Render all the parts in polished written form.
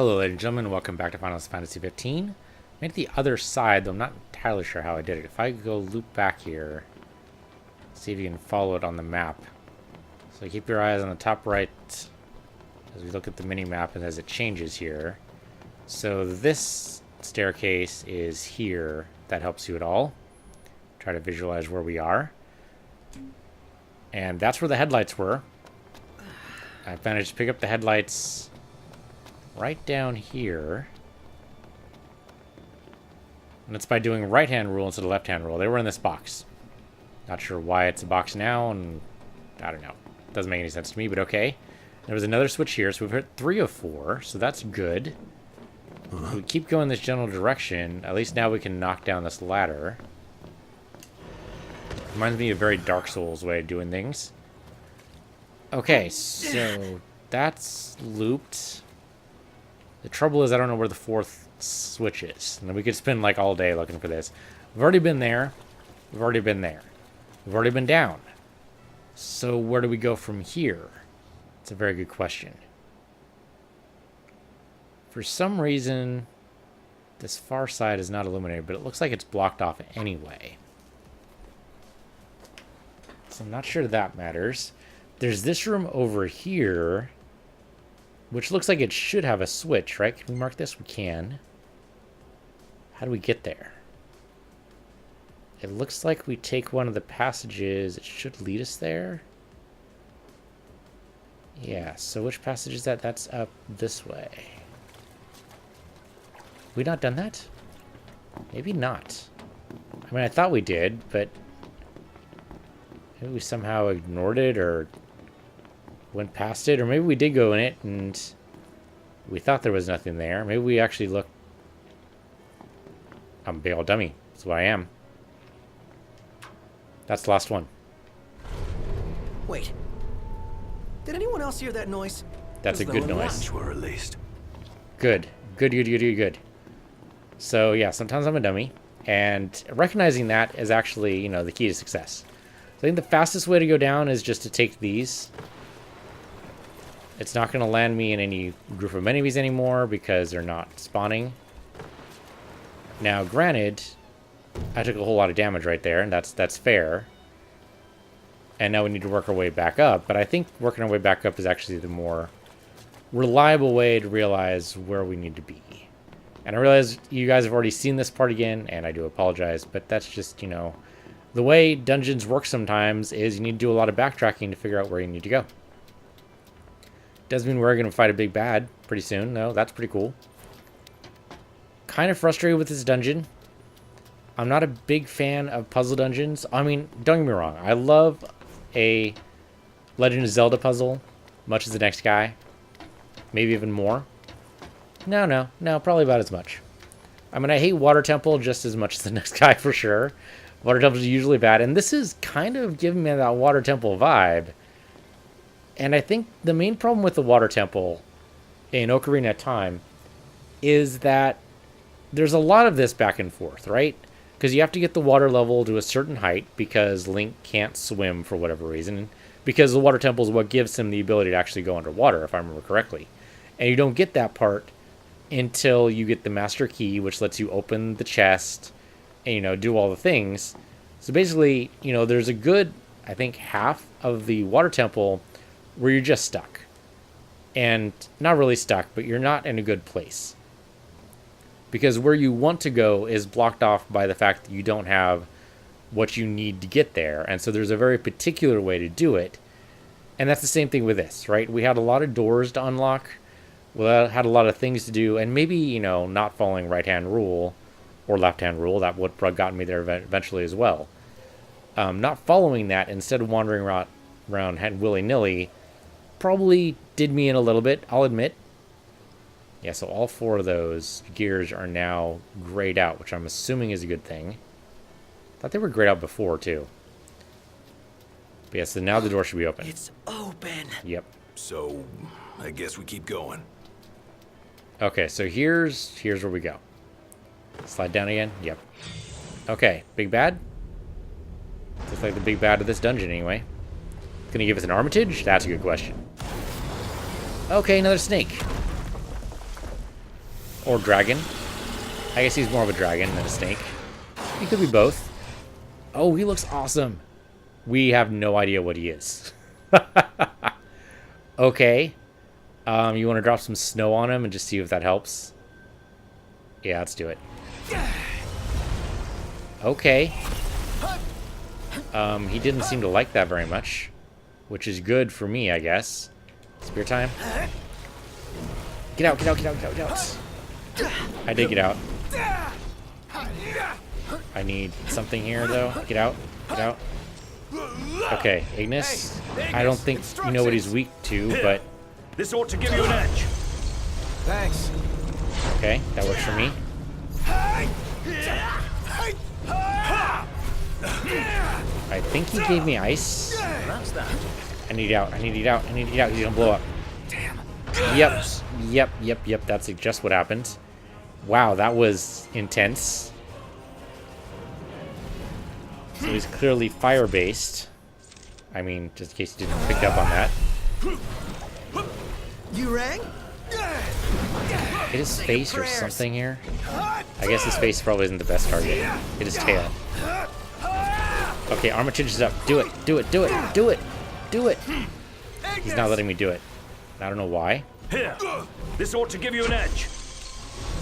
Hello ladies and gentlemen, welcome back to Final Fantasy 15. Made it the other side, though I'm not entirely sure how I did it. If I go loop back here, see if you can follow it on the map. So keep your eyes on the top right as we look at the mini-map and as it changes here. So this staircase is here. That helps you at all. Try to visualize where we are. And that's where the headlights were. I managed to pick up the headlights right down here. And it's by doing right-hand rule instead of left-hand rule. They were in this box. Not sure why it's a box now, and I don't know. Doesn't make any sense to me, but okay. There was another switch here, so we've hit 3 of 4, so that's good. If we keep going this general direction, at least now we can knock down this ladder. Reminds me of a very Dark Souls way of doing things. Okay, so that's looped. The trouble is I don't know where the 4th switch is. And we could spend like all day looking for this. We've already been there. We've already been there. We've already been down. So where do we go from here? It's a very good question. For some reason, this far side is not illuminated, but it looks like it's blocked off anyway. So I'm not sure that matters. There's this room over here, which looks like it should have a switch, right? Can we mark this? We can. How do we get there? It looks like we take one of the passages. It should lead us there. Yeah, so which passage is that? That's up this way. We not done that? Maybe not. I mean, I thought we did, but maybe we somehow ignored it or went past it, or maybe we did go in it and we thought there was nothing there. Maybe we actually looked. I'm a big old dummy. That's what I am. That's the last one. Wait. Did anyone else hear that noise? That's a good noise. Were released. Good. Good. So yeah, sometimes I'm a dummy, and recognizing that is actually, the key to success. I think the fastest way to go down is just to take these. It's not going to land me in any group of enemies anymore because they're not spawning. Now, granted, I took a whole lot of damage right there, and that's fair. And now we need to work our way back up, but I think working our way back up is actually the more reliable way to realize where we need to be. And I realize you guys have already seen this part again, and I do apologize, but that's just, the way dungeons work sometimes is you need to do a lot of backtracking to figure out where you need to go. Doesn't mean we're going to fight a big bad pretty soon. No, that's pretty cool. Kind of frustrated with this dungeon. I'm not a big fan of puzzle dungeons. I mean, don't get me wrong. I love a Legend of Zelda puzzle, much as the next guy. Maybe even more. No, probably about as much. I mean, I hate Water Temple just as much as the next guy for sure. Water Temples are usually bad, and this is kind of giving me that Water Temple vibe. And I think the main problem with the Water Temple in Ocarina of Time is that there's a lot of this back and forth, right? Because you have to get the water level to a certain height because Link can't swim for whatever reason. Because the Water Temple is what gives him the ability to actually go underwater, if I remember correctly. And you don't get that part until you get the Master Key, which lets you open the chest and, do all the things. So basically, there's a good, I think, half of the Water Temple where you're just stuck. And not really stuck, but you're not in a good place. Because where you want to go is blocked off by the fact that you don't have what you need to get there. And so there's a very particular way to do it. And that's the same thing with this, right? We had a lot of doors to unlock. We had a lot of things to do. And maybe, not following right-hand rule or left-hand rule. That would have gotten me there eventually as well. Not following that, instead of wandering around willy-nilly, probably did me in a little bit, I'll admit. Yeah, so all 4 of those gears are now grayed out, which I'm assuming is a good thing. I thought they were grayed out before, too. But yeah, so now the door should be open. It's open. Yep. So, I guess we keep going. Okay, so here's where we go. Slide down again. Yep. Okay, big bad? Looks like the big bad of this dungeon, anyway. Gonna give us an Armitage? That's a good question. Okay, another snake. Or dragon. I guess he's more of a dragon than a snake. He could be both. Oh, he looks awesome. We have no idea what he is. Okay. You want to drop some snow on him and just see if that helps? Yeah, let's do it. Okay. He didn't seem to like that very much, which is good for me, I guess. Spear time. Get out, get out, get out, get out, get out. I did get out. I need something here, though. Get out, get out. Okay, Ignis. I don't think you know what he's weak to, but... This ought to give you an edge. Thanks. Okay, that works for me. I think he gave me ice. That's that. I need out, I need it out, I need it out. He's gonna blow up. Damn. Yep. That's just what happened. Wow, that was intense. So he's clearly fire-based. I mean, just in case you didn't pick up on that. You rang? Hit his face or something here. I guess his face probably isn't the best target. Hit his tail. Okay, armor changes up. Do it. Do it. Do it. Do it. Do it. He's not letting me do it. I don't know why. Here. This ought to give you an edge.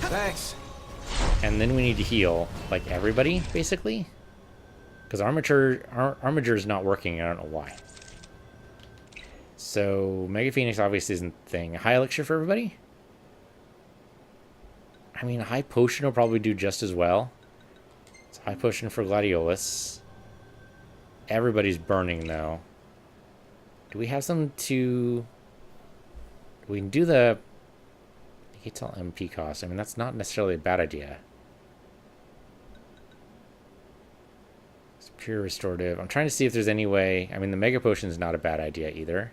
Thanks. And then we need to heal, like everybody, basically. Because armature is not working. I don't know why. So Mega Phoenix obviously isn't a thing. A high elixir for everybody? I mean, a high potion will probably do just as well. It's a high potion for Gladiolus. Everybody's burning, though. Do we have some to... We can do the... I can't tell MP cost. I mean, that's not necessarily a bad idea. It's pure restorative. I'm trying to see if there's any way... I mean, the Mega Potion is not a bad idea either.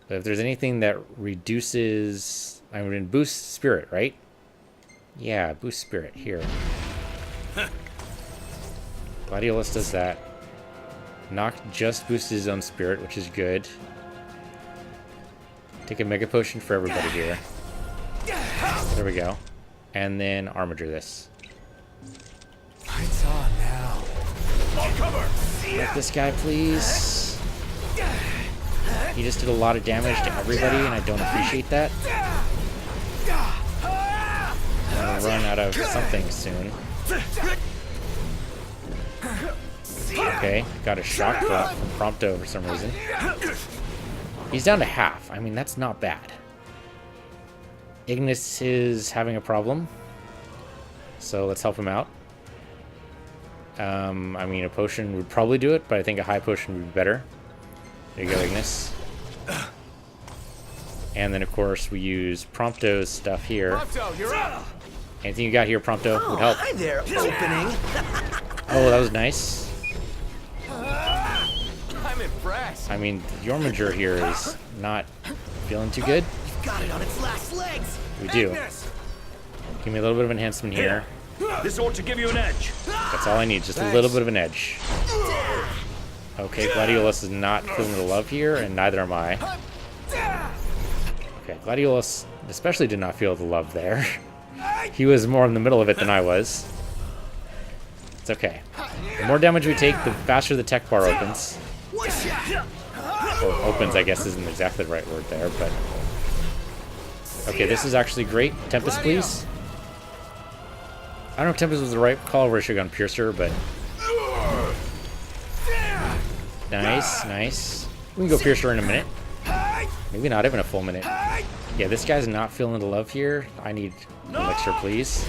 But if there's anything that reduces... I mean, boost spirit, right? Yeah, boost spirit. Here. Gladiolus does that. Noct just boosted his own spirit, which is good. Take a Mega Potion for everybody here. There we go. And then Armiger this. Lights on now. On cover. Let this guy, please. He just did a lot of damage to everybody, and I don't appreciate that. I'm gonna run out of something soon. Okay, got a shock drop from Prompto for some reason. He's down to half. I mean, that's not bad. Ignis is having a problem, so let's help him out. I mean, a potion would probably do it, but I think a high potion would be better. There you go, Ignis. And then, of course, we use Prompto's stuff here. Prompto, you're up. Anything you got here, Prompto, would help. Hi there, opening. Oh, that was nice. I'm impressed. I mean, Jormager here is not feeling too good. You've got it on its last legs. We do. Agnes. Give me a little bit of enhancement here. This ought to give you an edge. That's all I need, just a little bit of an edge. Okay, Gladiolus is not feeling the love here, and neither am I. Okay, Gladiolus especially did not feel the love there. He was more in the middle of it than I was. It's okay. The more damage we take, the faster the tech bar opens. Or opens, I guess, isn't exactly the right word there, but... Okay, this is actually great. Tempest, please. I don't know if Tempest was the right call, or I should have gone Piercer, but... Nice, nice. We can go Piercer in a minute. Maybe not even a full minute. Yeah, this guy's not feeling the love here. I need elixir, please.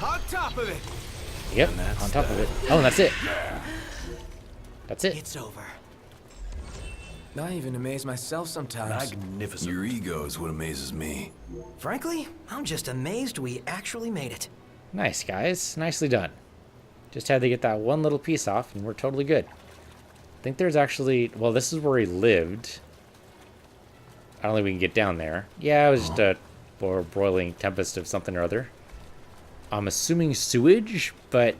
On top of it. Yep, on top of it. Oh, and that's it. That's it. It's over. I even amaze myself sometimes. Magnificent. Your ego is what amazes me. Frankly, I'm just amazed we actually made it. Nice, guys. Nicely done. Just had to get that one little piece off, and we're totally good. I think there's actually... Well, this is where he lived. I don't think we can get down there. Yeah, it was just a broiling tempest of something or other. I'm assuming sewage, but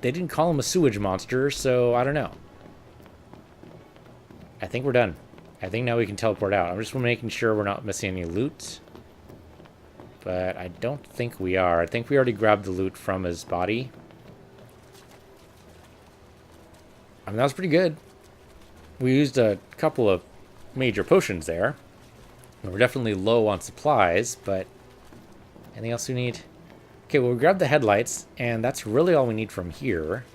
they didn't call him a sewage monster, so I don't know. I think we're done. I think now we can teleport out. I'm just making sure we're not missing any loot. but I don't think we are. I think we already grabbed the loot from his body. I mean, that was pretty good. We used a couple of major potions there. We're definitely low on supplies, but anything else we need? Okay, well, we grabbed the headlights, and that's really all we need from here.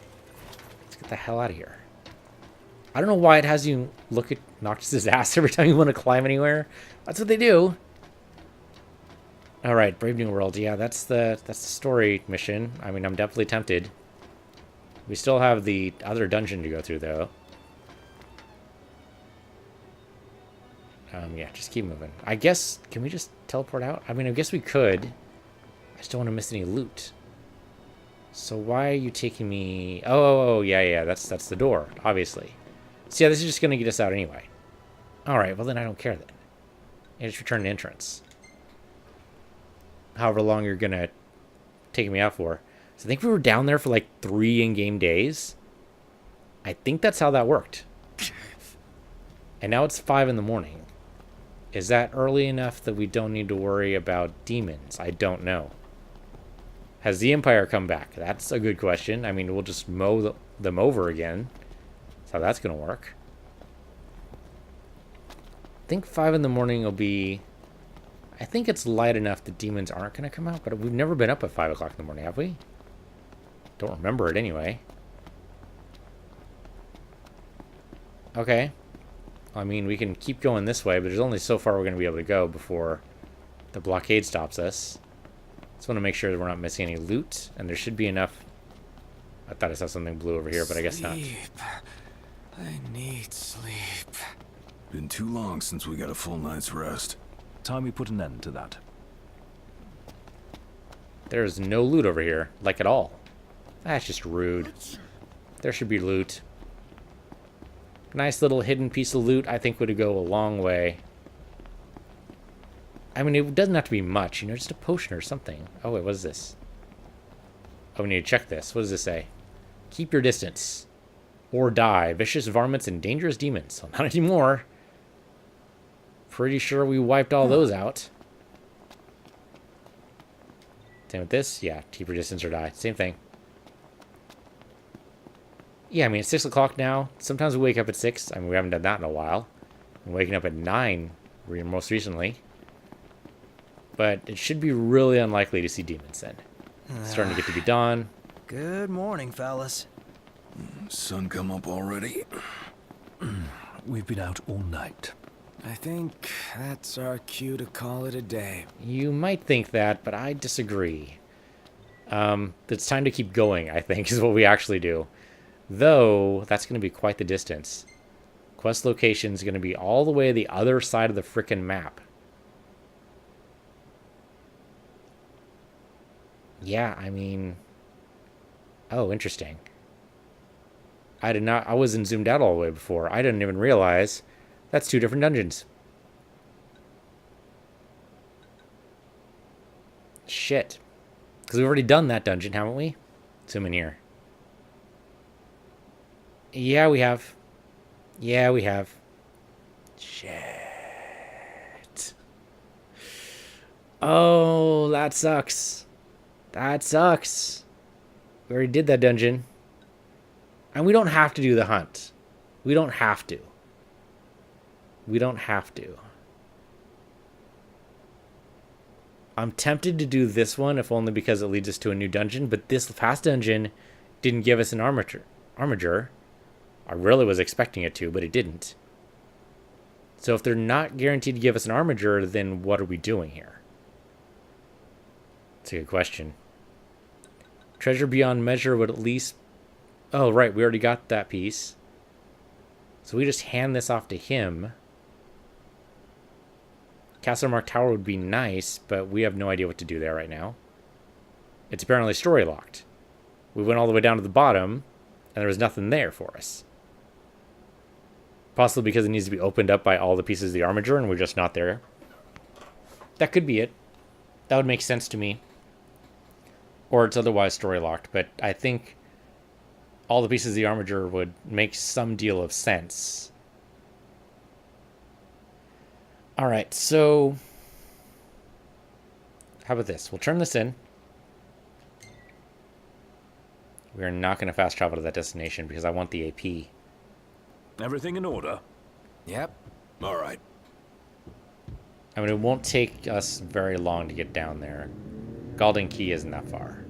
Let's get the hell out of here. I don't know why it has you look at Noctis's ass every time you want to climb anywhere. That's what they do. All right, Brave New World. Yeah, that's the story mission. I mean, I'm definitely tempted. We still have the other dungeon to go through, though. Yeah, just keep moving. I guess, can we just teleport out? I mean, I guess we could. I just don't want to miss any loot. So why are you taking me... Oh, yeah, that's the door, obviously. So yeah, this is just going to get us out anyway. Alright, well then I don't care then. I just return to entrance. However long you're going to take me out for. So I think we were down there for like 3 in-game days. I think that's how that worked. And now it's 5 in the morning. Is that early enough that we don't need to worry about demons? I don't know. Has the Empire come back? That's a good question. I mean, we'll just mow them over again. That's how that's going to work. I think 5 in the morning will be... I think it's light enough that demons aren't going to come out, but we've never been up at 5 o'clock in the morning, have we? Don't remember it anyway. Okay. I mean, we can keep going this way, but there's only so far we're going to be able to go before the blockade stops us. Just want to make sure that we're not missing any loot, and there should be enough. I thought I saw something blue over here, but I guess not. I need sleep. Been too long since we got a full night's rest. Time we put an end to that. There's no loot over here, like at all. That's just rude. There should be loot. Nice little hidden piece of loot, I think, would go a long way. I mean, it doesn't have to be much, you know, just a potion or something. Oh, wait, what is this? Oh, we need to check this. What does this say? Keep your distance. Or die. Vicious varmints and dangerous demons. So not anymore. Pretty sure we wiped all those out. Same with this? Yeah, keep your distance or die. Same thing. Yeah, I mean, it's 6 o'clock now. Sometimes we wake up at 6. I mean, we haven't done that in a while. I'm waking up at 9 most recently. But it should be really unlikely to see demons then. It's starting to get to be dawn. Good morning, fellas. Sun come up already? We've been out all night. I think that's our cue to call it a day. You might think that, but I disagree. It's time to keep going, I think, is what we actually do. Though, that's going to be quite the distance. Quest location is going to be all the way the other side of the frickin' map. Yeah, I mean... Oh, interesting. I wasn't zoomed out all the way before. I didn't even realize that's 2 different dungeons. Shit. Because we've already done that dungeon, haven't we? Zoom in here. Yeah, we have. Yeah, we have. Shit. Oh, that sucks. That sucks. We already did that dungeon. And we don't have to do the hunt. We don't have to. We don't have to. I'm tempted to do this one, if only because it leads us to a new dungeon, but this past dungeon didn't give us an armiger. I really was expecting it to, but it didn't. So if they're not guaranteed to give us an armiger, then what are we doing here? That's a good question. Treasure beyond measure would at least... Oh, right, we already got that piece. So we just hand this off to him. Castle Mark Tower would be nice, but we have no idea what to do there right now. It's apparently story locked. We went all the way down to the bottom, and there was nothing there for us. Possibly because it needs to be opened up by all the pieces of the armiger, and we're just not there. That could be it. That would make sense to me. Or it's otherwise story locked, but I think all the pieces of the armiger would make some deal of sense. Alright, so How about this? We'll turn this in. We're not going to fast travel to that destination because I want the AP. Everything in order? Yep. All right. I mean, it won't take us very long to get down there. Golden Key isn't that far.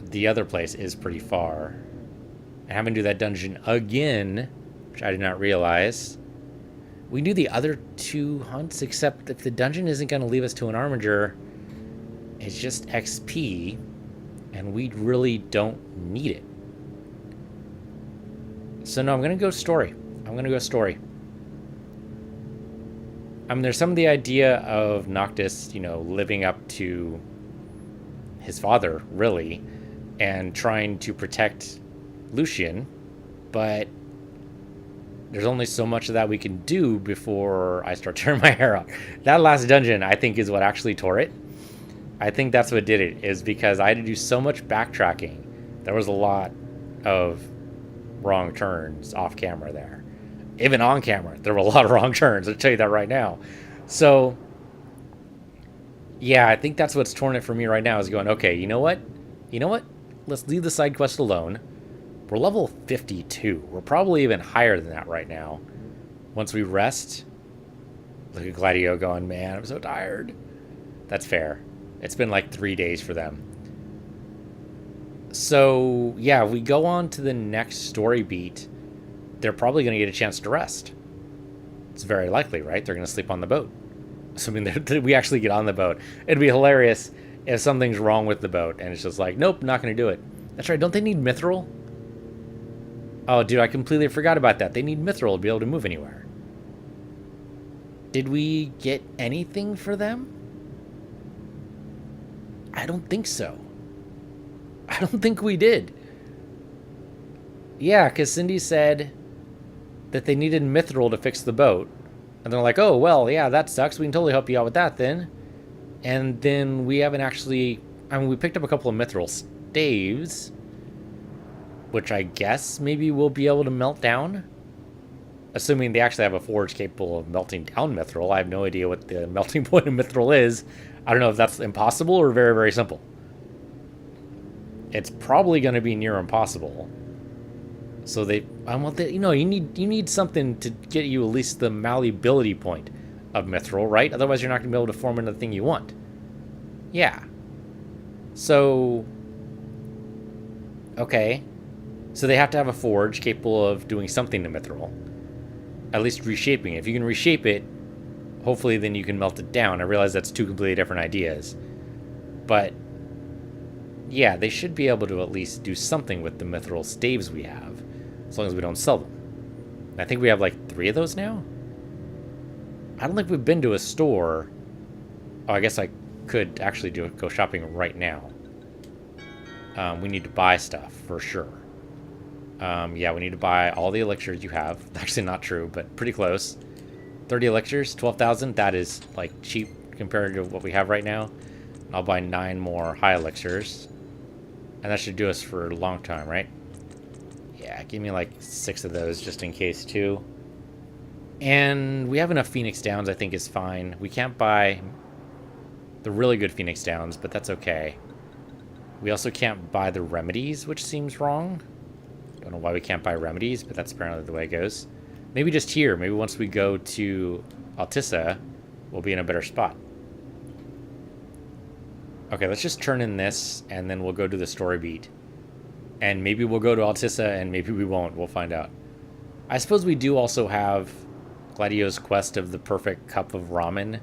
The other place is pretty far. And having to do that dungeon again, which I did not realize. We do the other 2 hunts, except if the dungeon isn't going to leave us to an armiger, it's just XP, and we really don't need it. So no, I'm going to go story. I'm going to go story. I mean, there's some of the idea of Noctis, you know, living up to his father, really, and trying to protect Lucian, but there's only so much of that we can do before I start tearing my hair out. That last dungeon, I think, is what actually tore it. I think that's what did it, is because I had to do so much backtracking. There was a lot of wrong turns off camera there. Even on camera, there were a lot of wrong turns. I'll tell you that right now. So, yeah, I think that's what's torn it for me right now, is going, okay, you know what? You know what? Let's leave the side quest alone. We're level 52. We're probably even higher than that right now. Once we rest, look at Gladio going, man, I'm so tired. That's fair. It's been like 3 days for them. So, yeah, we go on to the next story beat. They're probably going to get a chance to rest. It's very likely, right? They're going to sleep on the boat. Assuming that we actually get on the boat. It'd be hilarious if something's wrong with the boat and it's just like, nope, not going to do it. That's right. Don't they need mithril? Oh, dude, I completely forgot about that. They need mithril to be able to move anywhere. Did we get anything for them? I don't think so. I don't think we did. Yeah, because Cindy said that they needed mithril to fix the boat. And they're like, oh, well, yeah, that sucks. We can totally help you out with that then. And then we haven't actually... I mean, we picked up a couple of mithril staves, which I guess maybe we'll be able to melt down. Assuming they actually have a forge capable of melting down mithril. I have no idea what the melting point of mithril is. I don't know if that's impossible or very, very simple. It's probably going to be near impossible. So you know, you need something to get you at least the malleability point of mithril, right? Otherwise, you're not going to be able to form into the thing you want. Yeah. So, okay. So they have to have a forge capable of doing something to mithril. At least reshaping it. If you can reshape it, hopefully then you can melt it down. I realize that's 2 completely different ideas. But, yeah, they should be able to at least do something with the mithril staves we have. As long as we don't sell them. I think we have like 3 of those now? I don't think we've been to a store. Oh, I guess I could actually go shopping right now. We need to buy stuff, for sure. Yeah, we need to buy all the elixirs you have. Actually not true, but pretty close. 30 elixirs, 12,000. That is, like, cheap compared to what we have right now. I'll buy 9 more high elixirs. And that should do us for a long time, right? Yeah, give me like 6 of those just in case too. And we have enough Phoenix Downs, I think is fine. We can't buy the really good Phoenix Downs, but that's okay. We also can't buy the remedies, which seems wrong. Don't know why we can't buy remedies, but that's apparently the way it goes. Maybe just here. Maybe once we go to Altissa, we'll be in a better spot. Okay, let's just turn in this, and then we'll go to the story beat. And maybe we'll go to Altissa, and maybe we won't. We'll find out. I suppose we do also have Gladio's quest of the perfect cup of ramen,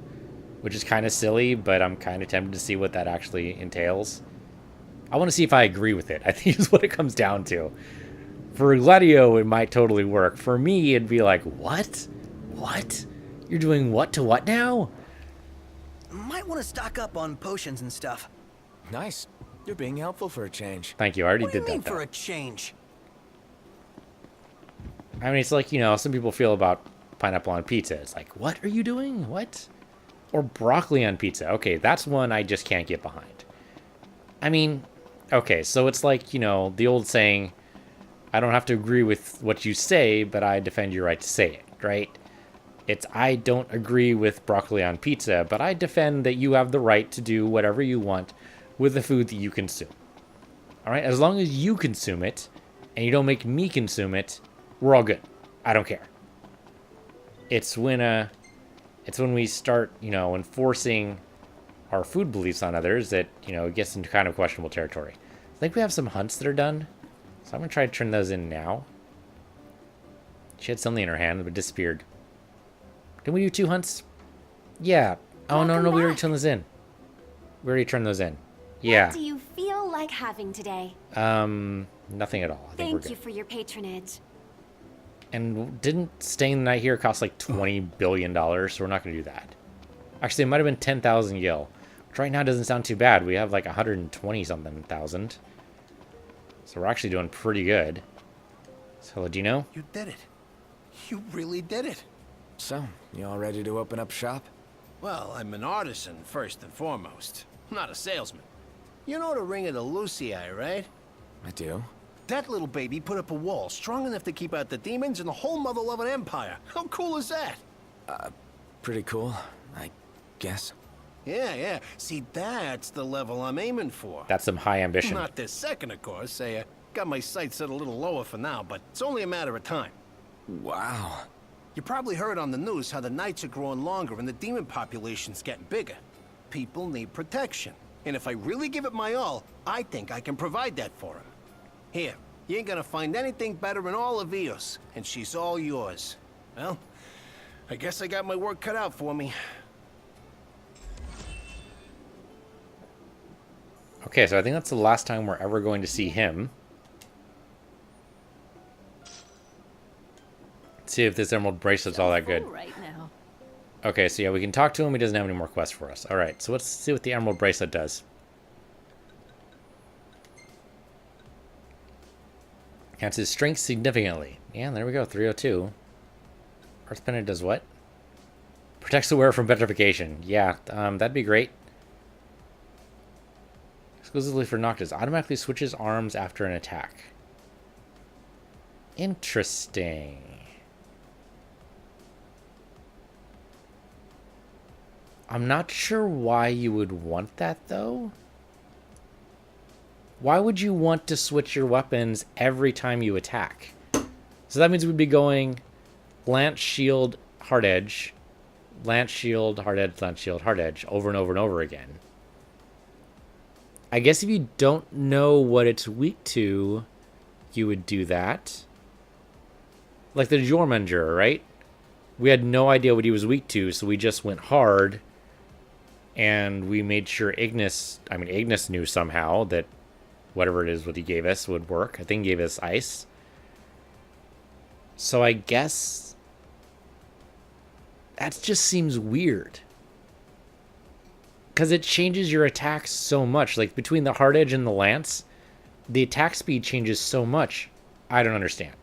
which is kind of silly, but I'm kind of tempted to see what that actually entails. I want to see if I agree with it, I think is what it comes down to. For Gladio, it might totally work. For me, it'd be like, what? What? You're doing what to what now? Might want to stock up on potions and stuff. Nice. You're being helpful for a change. Thank you, I already What do did you mean that, for though. a change? I mean, it's like, you know, some people feel about pineapple on pizza. It's like, what are you doing? What? Or broccoli on pizza. Okay, that's one I just can't get behind. I mean, okay, so it's like, you know, the old saying, I don't have to agree with what you say, but I defend your right to say it, right? I don't agree with broccoli on pizza, but I defend that you have the right to do whatever you want with the food that you consume. All right, as long as you consume it and you don't make me consume it, we're all good. I don't care. It's when we start, enforcing our food beliefs on others that, it gets into kind of questionable territory. I think we have some hunts that are done, so I'm gonna try to turn those in now. She had something in her hand, but it disappeared. Didn't we do 2 hunts? Yeah. Oh, no, we already turned those in. Yeah. What do you feel like having today? Nothing at all. I think we're Thank you good. for your patronage. And didn't staying the night here cost like $20 billion, so we're not going to do that. Actually, it might have been 10,000 gil, which right now doesn't sound too bad. We have like 120-something thousand. So we're actually doing pretty good. So, Ladino? You did it. You really did it. So, you all ready to open up shop? Well, I'm an artisan, first and foremost. Not a salesman. You know the Ring of the Lucii, right? I do. That little baby put up a wall strong enough to keep out the demons and the whole mother-loving empire. How cool is that? Pretty cool, I guess. Yeah. See, that's the level I'm aiming for. That's some high ambition. Not this second, of course. I got my sights set a little lower for now, but it's only a matter of time. Wow. You probably heard on the news how the nights are growing longer and the demon population's getting bigger. People need protection. And if I really give it my all, I think I can provide that for them. Here, you ain't gonna find anything better in all of Eos, and she's all yours. Well, I guess I got my work cut out for me. Okay, so I think that's the last time we're ever going to see him. Let's see if this emerald bracelet's all that good. Right now. Okay, so yeah, we can talk to him. He doesn't have any more quests for us. All right, so let's see what the emerald bracelet does. Enhances his strength significantly. Yeah, there we go, 302. Earth Pendant does what? Protects the wearer from petrification. Yeah, that'd be great. Exclusively for Noctis. Automatically switches arms after an attack. Interesting. I'm not sure why you would want that, though. Why would you want to switch your weapons every time you attack? So that means we'd be going Lance, Shield, Hard Edge, Lance, Shield, Hard Edge, Lance, Shield, Hard Edge, over and over and over again. I guess if you don't know what it's weak to, you would do that. Like the Jormunger, right? We had no idea what he was weak to, so we just went hard. And we made sure Ignis knew somehow that whatever it is what he gave us would work. I think he gave us ice. So I guess that just seems weird. Because it changes your attacks so much. Like between the hard edge and the lance, the attack speed changes so much. I don't understand.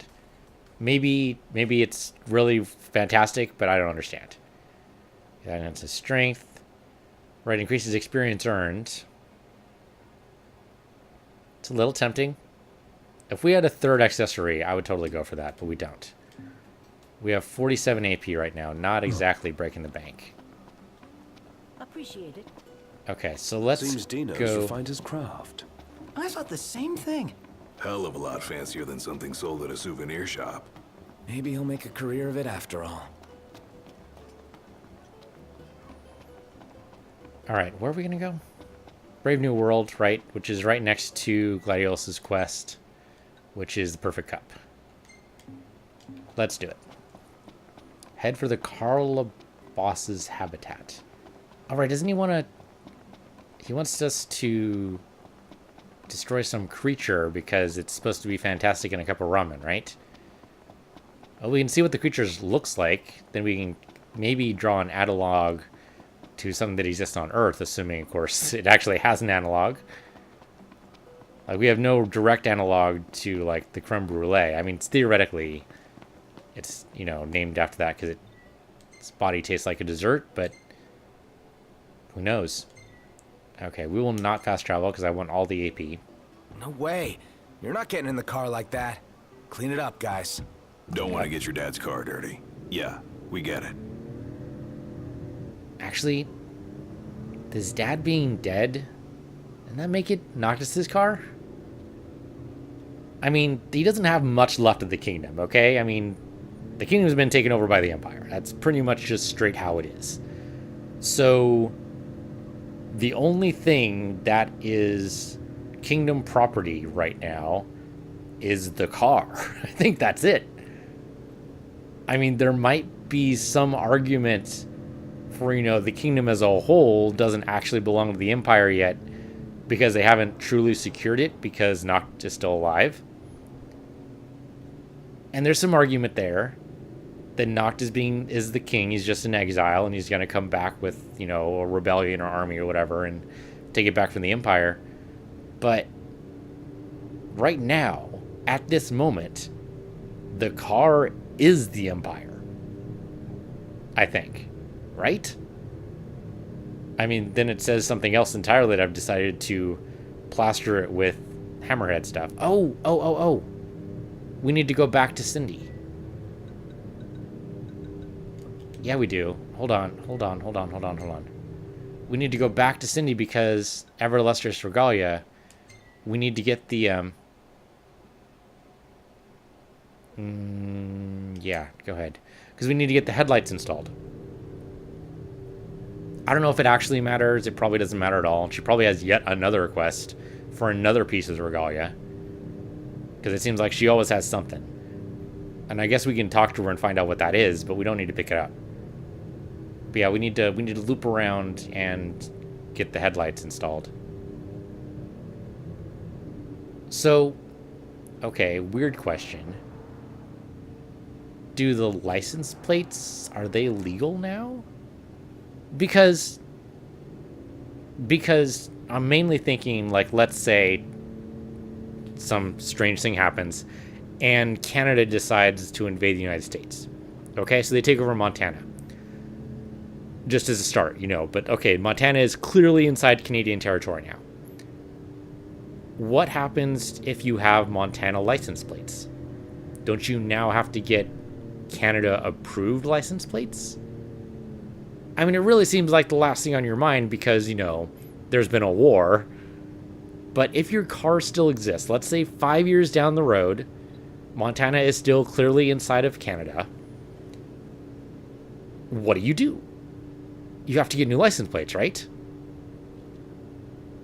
Maybe it's really fantastic, but I don't understand. That enhances strength. Right, increases experience earned. It's a little tempting. If we had a third accessory, I would totally go for that, but we don't. We have 47 AP right now, not exactly breaking the bank. Appreciate it. Okay, so let's Seems Dino's go. refined his craft. I thought the same thing. Hell of a lot fancier than something sold at a souvenir shop. Maybe he'll make a career of it after all. All right, where are we gonna go? Brave New World, right? Which is right next to Gladiolus' quest, which is the Perfect Cup. Let's do it. Head for the Carla boss's habitat. All right, doesn't he want to... He wants us to destroy some creature because it's supposed to be fantastic in a cup of ramen, right? Well, we can see what the creature looks like. Then we can maybe draw an analog to something that exists on Earth, assuming, of course, it actually has an analog. Like, we have no direct analog to, like, the creme brulee. I mean, theoretically, it's, named after that because its body tastes like a dessert, but who knows? Okay, we will not fast travel because I want all the AP. No way. You're not getting in the car like that. Clean it up, guys. Don't want to get your dad's car dirty. Yeah, we get it. Actually, does Dad being dead, doesn't that make it Noctis's car? I mean, he doesn't have much left of the kingdom, okay? I mean, the kingdom's been taken over by the Empire. That's pretty much just straight how it is. So, the only thing that is kingdom property right now is the car. I think that's it. I mean, there might be some argument for, you know, the kingdom as a whole doesn't actually belong to the Empire yet because they haven't truly secured it because Noct is still alive. And there's some argument there that Noct is the king. He's just in exile and he's going to come back with, you know, a rebellion or army or whatever and take it back from the Empire. But right now, at this moment, the car is the Empire. I think. Right? I mean, then it says something else entirely that I've decided to plaster it with Hammerhead stuff. Oh. We need to go back to Cindy. Yeah, we do. Hold on. We need to go back to Cindy because Everlustrous Regalia, we need to get the, yeah, go ahead. Because we need to get the headlights installed. I don't know if it actually matters. It probably doesn't matter at all. She probably has yet another request for another piece of the Regalia. Because it seems like she always has something. And I guess we can talk to her and find out what that is, but we don't need to pick it up. But yeah, we need to loop around and get the headlights installed. So, okay, weird question. Do the license plates, are they legal now? Because I'm mainly thinking, like, let's say some strange thing happens and Canada decides to invade the United States. Okay, so they take over Montana. Just as a start, you know. But, okay, Montana is clearly inside Canadian territory now. What happens if you have Montana license plates? Don't you now have to get Canada-approved license plates? I mean, it really seems like the last thing on your mind because, you know, there's been a war. But if your car still exists, let's say 5 years down the road, Montana is still clearly inside of Canada, what do? You have to get new license plates, right?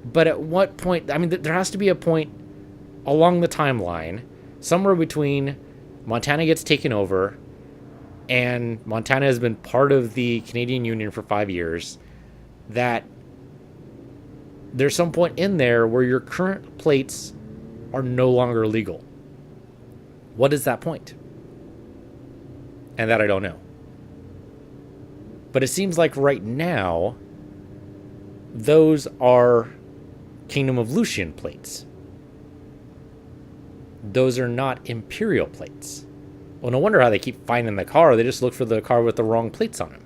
But at what point? I mean, there has to be a point along the timeline, somewhere between Montana gets taken over and Montana has been part of the Canadian Union for 5 years, that there's some point in there where your current plates are no longer legal. What is that point? And that I don't know. But it seems like right now, those are Kingdom of Lucian plates. Those are not Imperial plates. Well, no wonder how they keep finding the car. They just look for the car with the wrong plates on them.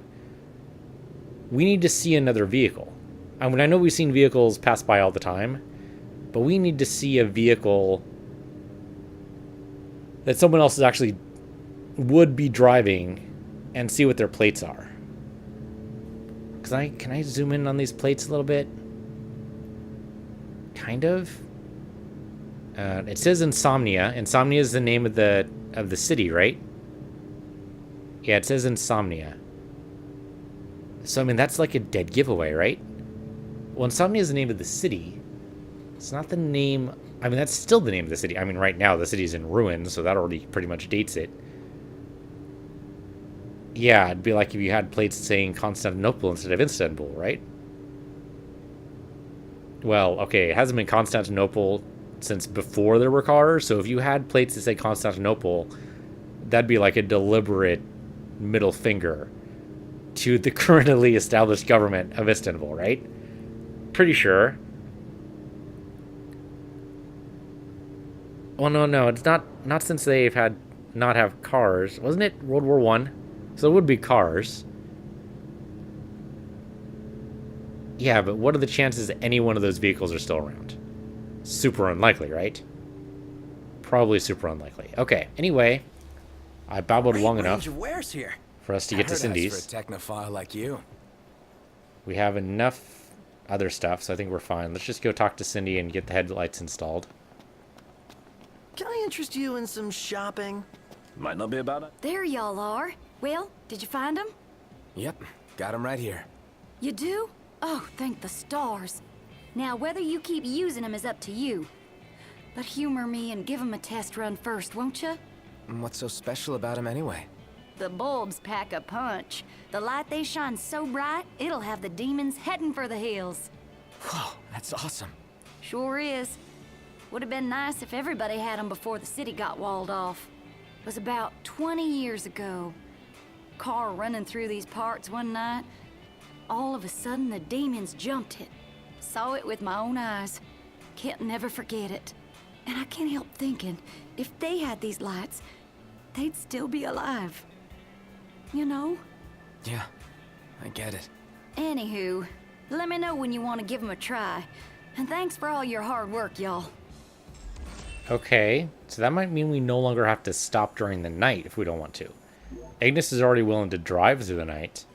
We need to see another vehicle. I mean, I know we've seen vehicles pass by all the time, but we need to see a vehicle that someone else is actually would be driving and see what their plates are. Can I zoom in on these plates a little bit? Kind of. It says Insomnia. Insomnia is the name of the city, right? Yeah, it says Insomnia. So I mean, that's like a dead giveaway, right? Well, Insomnia is the name of the city. It's not the name. I mean, that's still the name of the city. I mean, right now the city's in ruins, so that already pretty much dates it. Yeah, it'd be like if you had plates saying Constantinople instead of Istanbul, right? Well, okay, it hasn't been Constantinople since before there were cars, so if you had plates that say Constantinople, that'd be like a deliberate middle finger to the currently established government of Istanbul, right? Pretty sure. Well, no, it's not since they've had not have cars. Wasn't it World War One? So it would be cars. Yeah, but what are the chances that any one of those vehicles are still around? Super unlikely, right? Probably super unlikely. Okay, anyway, I babbled long enough Range of wares here. for us to get to I heard that's Cindy's. for a technophile like you. We have enough other stuff, so I think we're fine. Let's just go talk to Cindy and get the headlights installed. Can I interest you in some shopping? Might not be a bad idea. There y'all are. Well, did you find them? Yep, got him right here. You do? Oh, thank the stars. Now, whether you keep using them is up to you. But humor me and give them a test run first, won't you? What's so special about him anyway? The bulbs pack a punch. The light they shine so bright, it'll have the demons heading for the hills. Whoa, that's awesome. Sure is. Would have been nice if everybody had them before the city got walled off. It was about 20 years ago. Car running through these parts one night. All of a sudden, the demons jumped it. Saw it with my own eyes. Can't never forget it. And I can't help thinking, if they had these lights, they'd still be alive. You know? Yeah, I get it. Anywho, let me know when you want to give them a try. And thanks for all your hard work, y'all. Okay, so that might mean we no longer have to stop during the night if we don't want to. Agnes is already willing to drive through the night.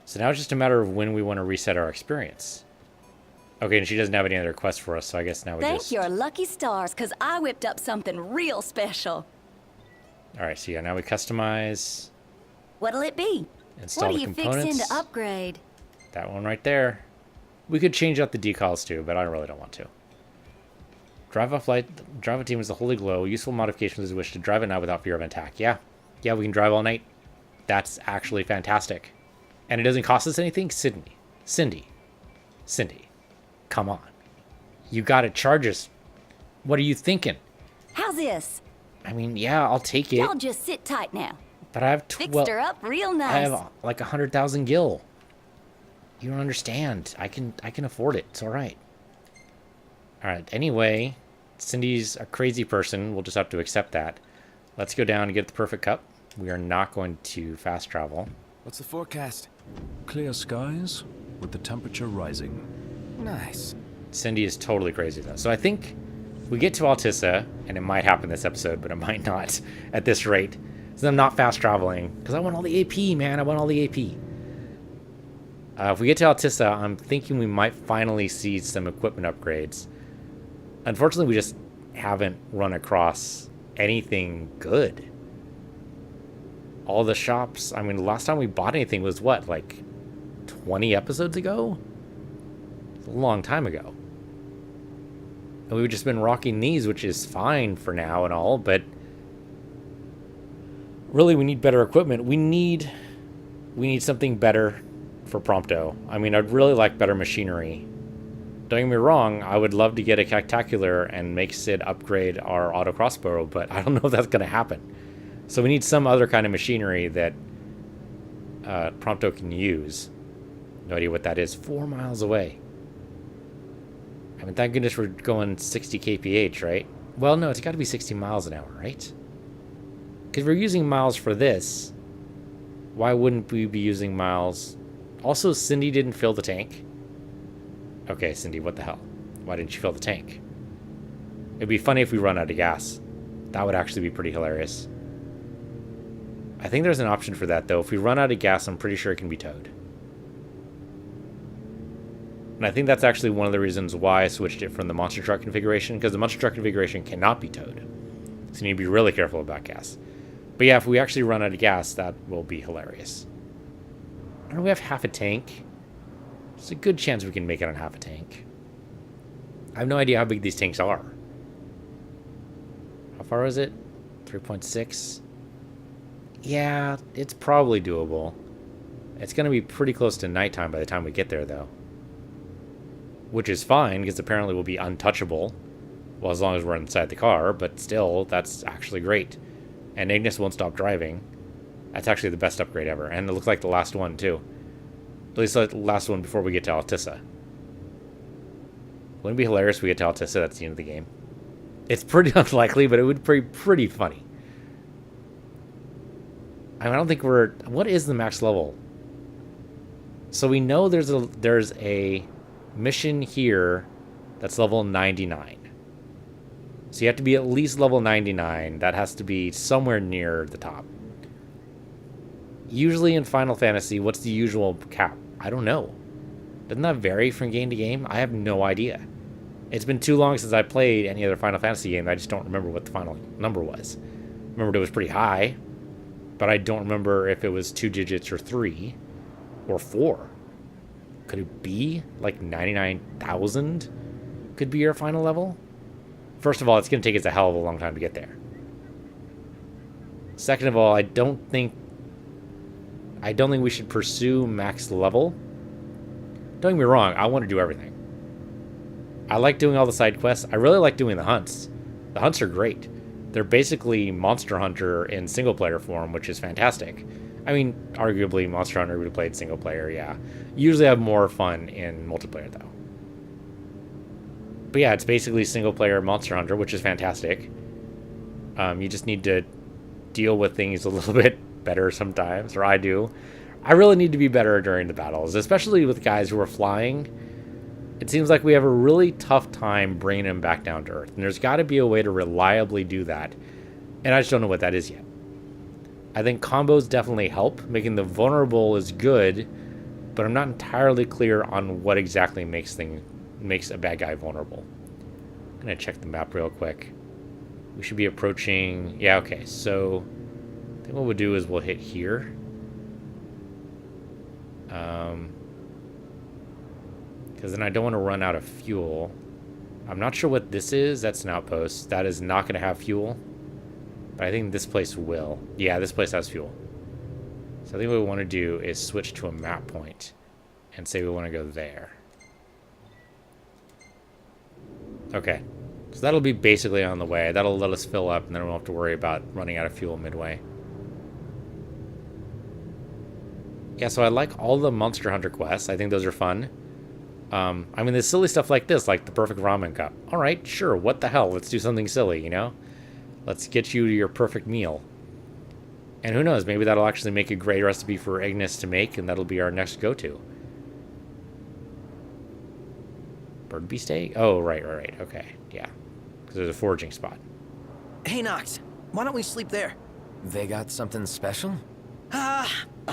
So now it's just a matter of when we want to reset our experience. Okay, and she doesn't have any other quests for us, so I guess now we Thank just... your lucky stars, because I whipped up something real special. Alright, so yeah, now we customize, What'll it be? install What are the you components. fixing to upgrade? That one right there. We could change out the decals too, but I really don't want to. Drive a team is the holy glow. Useful modifications as you wish to drive at night without fear of attack. Yeah, we can drive all night. That's actually fantastic. And it doesn't cost us anything? Cindy. Come on. You gotta charge us. What are you thinking? How's this? I mean, yeah, I'll take it. Y'all just sit tight now. But I have Fixed her up real nice. I have like 100,000 gil. You don't understand. I can afford it. It's all right. All right. Anyway, Cindy's a crazy person. We'll just have to accept that. Let's go down and get the perfect cup. We are not going to fast travel. What's the forecast? Clear skies with the temperature rising. Nice. Cindy is totally crazy though. So I think we get to Altissa, and it might happen this episode, but it might not at this rate. So I'm not fast traveling because I want all the AP, man. I want all the AP. If we get to Altissa, I'm thinking we might finally see some equipment upgrades. Unfortunately, we just haven't run across anything good. All the shops, I mean, the last time we bought anything was what, like 20 episodes ago? It's a long time ago. And we've just been rocking these, which is fine for now and all, but really we need better equipment. We need something better for Prompto. I mean, I'd really like better machinery. Don't get me wrong, I would love to get a Cactacular and make Sid upgrade our auto crossbow, but I don't know if that's going to happen. So we need some other kind of machinery that Prompto can use. No idea what that is. 4 miles away. I mean, thank goodness we're going 60 kph, right? Well, no, it's got to be 60 miles an hour, right? Because we're using miles for this. Why wouldn't we be using miles? Also, Cindy didn't fill the tank. Okay, Cindy, what the hell? Why didn't you fill the tank? It'd be funny if we run out of gas. That would actually be pretty hilarious. I think there's an option for that, though. If we run out of gas, I'm pretty sure it can be towed. And I think that's actually one of the reasons why I switched it from the monster truck configuration, because the monster truck configuration cannot be towed. So you need to be really careful about gas. But yeah, if we actually run out of gas, that will be hilarious. I don't know, we have half a tank. There's a good chance we can make it on half a tank. I have no idea how big these tanks are. How far is it? 3.6? Yeah, it's probably doable. It's going to be pretty close to nighttime by the time we get there, though. Which is fine, because apparently we'll be untouchable. Well, as long as we're inside the car, but still, that's actually great. And Ignis won't stop driving. That's actually the best upgrade ever. And it looks like the last one, too. At least like the last one before we get to Altissa. Wouldn't it be hilarious if we get to Altissa? That's the end of the game. It's pretty unlikely, but it would be pretty funny. I don't think we're... What is the max level? So we know there's a mission here that's level 99. So you have to be at least level 99. That has to be somewhere near the top. Usually in Final Fantasy, what's the usual cap? I don't know. Doesn't that vary from game to game? I have no idea. It's been too long since I played any other Final Fantasy game. I just don't remember what the final number was. Remembered it was pretty high, but I don't remember if it was 2 digits or 3 or 4. Could it be like 99,000 could be your final level? First of all, it's going to take us a hell of a long time to get there. Second of all, I don't think we should pursue max level. Don't get me wrong, I want to do everything. I like doing all the side quests. I really like doing the hunts. The hunts are great. They're basically Monster Hunter in single player form, which is fantastic. I mean, arguably Monster Hunter would have played single player, yeah. Usually I have more fun in multiplayer though. But yeah, it's basically single player Monster Hunter, which is fantastic. You just need to deal with things a little bit better sometimes, or I do. I really need to be better during the battles, especially with guys who are flying. It seems like we have a really tough time bringing them back down to Earth, and there's got to be a way to reliably do that, and I just don't know what that is yet. I think combos definitely help. Making them vulnerable is good, but I'm not entirely clear on what exactly makes a bad guy vulnerable. I'm gonna check the map real quick. We should be approaching... Yeah, okay, so I think what we'll do is we'll hit here. Because then I don't want to run out of fuel. I'm not sure what this is. That's an outpost. That is not going to have fuel. But I think this place will. Yeah, this place has fuel. So I think what we want to do is switch to a map point and say we want to go there. Okay. So that'll be basically on the way. That'll let us fill up, and then we won't have to worry about running out of fuel midway. Yeah, so I like all the Monster Hunter quests. I think those are fun. I mean, there's silly stuff like this, like the perfect ramen cup. All right, sure, what the hell? Let's do something silly, you know? Let's get you to your perfect meal. And who knows, maybe that'll actually make a great recipe for Ignis to make, and that'll be our next go-to. Bird beast egg? Oh, right, okay, yeah. Because there's a foraging spot. Hey, Nox, why don't we sleep there? They got something special? A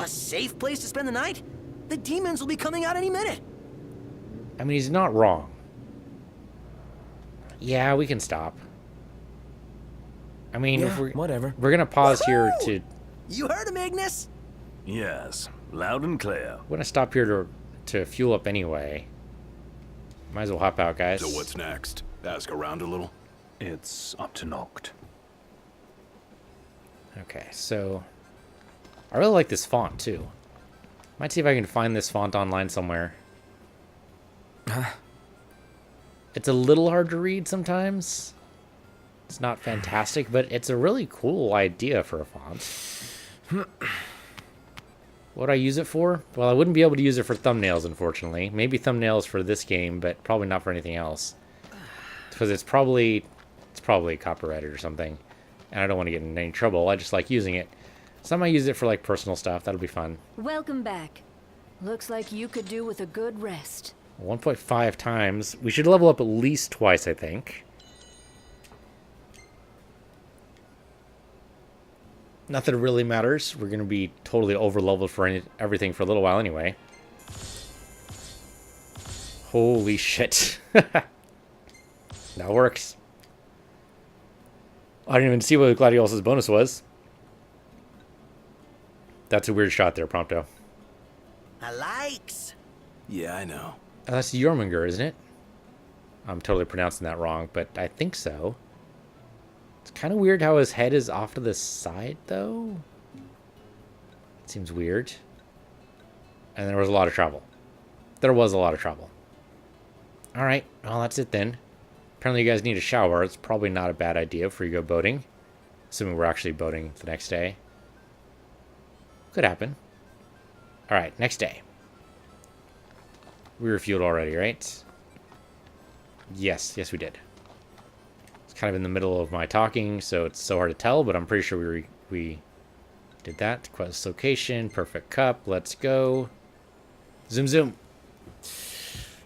safe place to spend the night? The demons will be coming out any minute. I mean, he's not wrong. Yeah, we can stop. I mean, Yeah, if we're whatever. We're gonna pause here Woohoo! to... You heard him, Ignis? Yes, loud and clear. We're gonna stop here to fuel up anyway. Might as well hop out, guys. So what's next? Ask around a little? It's up to Noct. Okay, so... I really like this font, too. Might see if I can find this font online somewhere. It's a little hard to read sometimes. It's not fantastic, but it's a really cool idea for a font. What would I use it for? Well, I wouldn't be able to use it for thumbnails, unfortunately. Maybe thumbnails for this game, but probably not for anything else. Because it's probably copyrighted or something. And I don't want to get in any trouble. I just like using it. So I might use it for like personal stuff. That'll be fun. Welcome back. Looks like you could do with a good rest. 1.5 times. We should level up at least twice, I think. Not that it really matters. We're going to be totally over-leveled for everything for a little while anyway. Holy shit. That works. I didn't even see what Gladiolus' bonus was. That's a weird shot there, Prompto. I likes. Yeah, I know. Oh, that's Jormungandr, isn't it? I'm totally pronouncing that wrong, but I think so. It's kind of weird how his head is off to the side, though. It seems weird. And there was a lot of trouble. There was a lot of trouble. Alright, well, that's it then. Apparently you guys need a shower. It's probably not a bad idea before you go boating. Assuming we're actually boating the next day. Could happen. Alright, next day. We refueled already, right? Yes, we did. It's kind of in the middle of my talking, so it's so hard to tell, but I'm pretty sure we did that. Quest location, perfect cup, let's go. Zoom, zoom.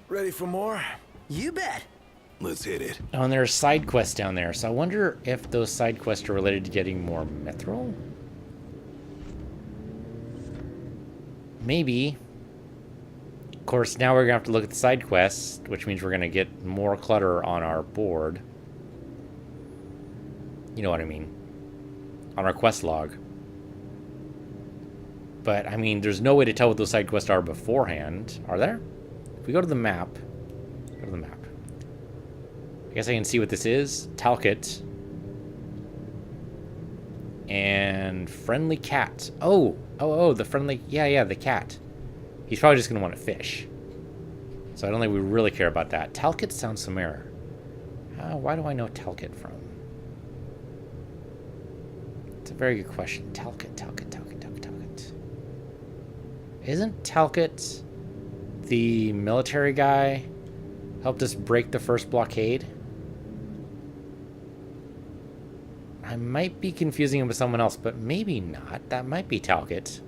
Ready for more? You bet. Let's hit it. Oh, and there are side quests down there, so I wonder if those side quests are related to getting more mithril? Maybe. course, now we're gonna have to look at the side quests, which means we're gonna get more clutter on our board. You know what I mean. On our quest log. But, I mean, there's no way to tell what those side quests are beforehand. Are there? If we go to the map... Go to the map. I guess I can see what this is. Talcott. And friendly cat. Oh, the friendly... Yeah, the cat. He's probably just going to want to fish. So I don't think we really care about that. Talcott sounds familiar. Why do I know Talcott from? It's a very good question. Talcott. Isn't Talcott the military guy? Helped us break the first blockade? I might be confusing him with someone else, but maybe not. That might be Talcott.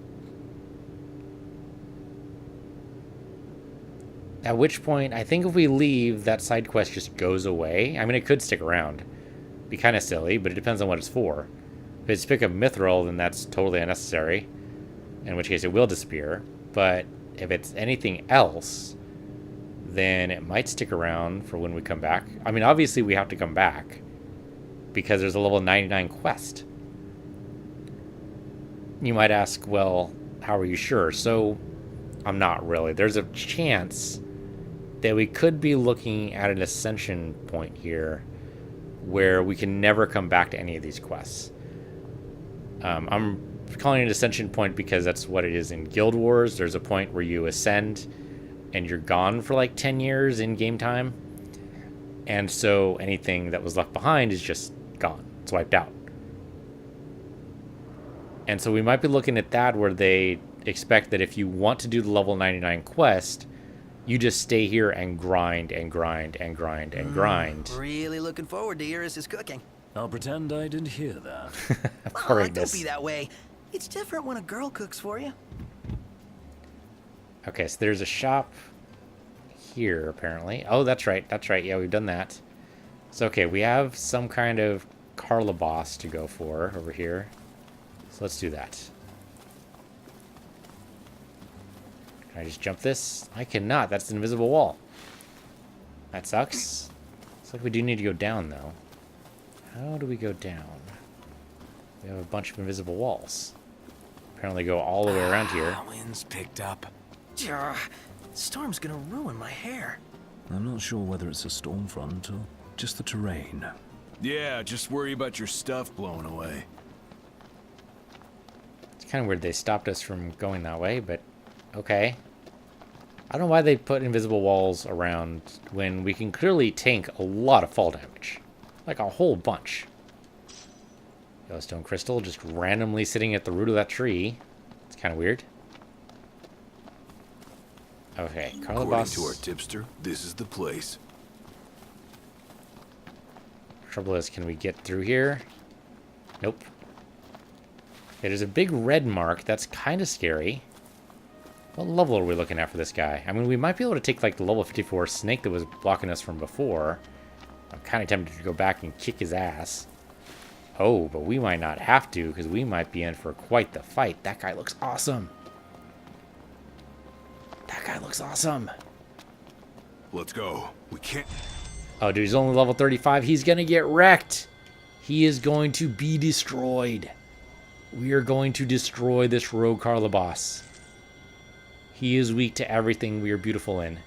At which point, I think if we leave, that side quest just goes away. I mean, it could stick around. Be kind of silly, but it depends on what it's for. If it's pick up Mithril, then that's totally unnecessary. In which case it will disappear. But if it's anything else, then it might stick around for when we come back. I mean, obviously we have to come back because there's a level 99 quest. You might ask, well, how are you sure? So, I'm not really. There's a chance that we could be looking at an ascension point here where we can never come back to any of these quests. I'm calling it ascension point because that's what it is in Guild Wars. There's a point where you ascend and you're gone for like 10 years in game time. And so anything that was left behind is just gone. It's wiped out. And so we might be looking at that where they expect that if you want to do the level 99 quest, you just stay here and grind and grind and grind and grind. Really looking forward to Iris' cooking. I'll pretend I didn't hear that. Oh, don't be that way. It's different when a girl cooks for you. Okay, so there's a shop here, apparently. Oh, that's right. Yeah, we've done that. So, okay, we have some kind of Carla boss to go for over here. So let's do that. Can I just jump this? I cannot. That's an invisible wall. That sucks. Looks like we do need to go down, though. How do we go down? We have a bunch of invisible walls. Apparently go all the way around here. Wind's picked up. Storm's gonna ruin my hair. I'm not sure whether it's a storm front or just the terrain. Yeah, just worry about your stuff blowing away. It's kind of weird they stopped us from going that way, but okay. I don't know why they put invisible walls around when we can clearly tank a lot of fall damage. Like a whole bunch. Yellowstone crystal just randomly sitting at the root of that tree. It's kind of weird. Okay, Carla According boss. to our tipster, this is the place. Trouble is, can we get through here? Nope. Okay, there's a big red mark. That's kind of scary. What level are we looking at for this guy? I mean, we might be able to take like the level 54 snake that was blocking us from before. I'm kind of tempted to go back and kick his ass. Oh, but we might not have to because we might be in for quite the fight. That guy looks awesome. That guy looks awesome. Let's go. We can't... Oh, dude, he's only level 35. He's going to get wrecked. He is going to be destroyed. We are going to destroy this rogue Carla boss. He is weak to everything we are beautiful in.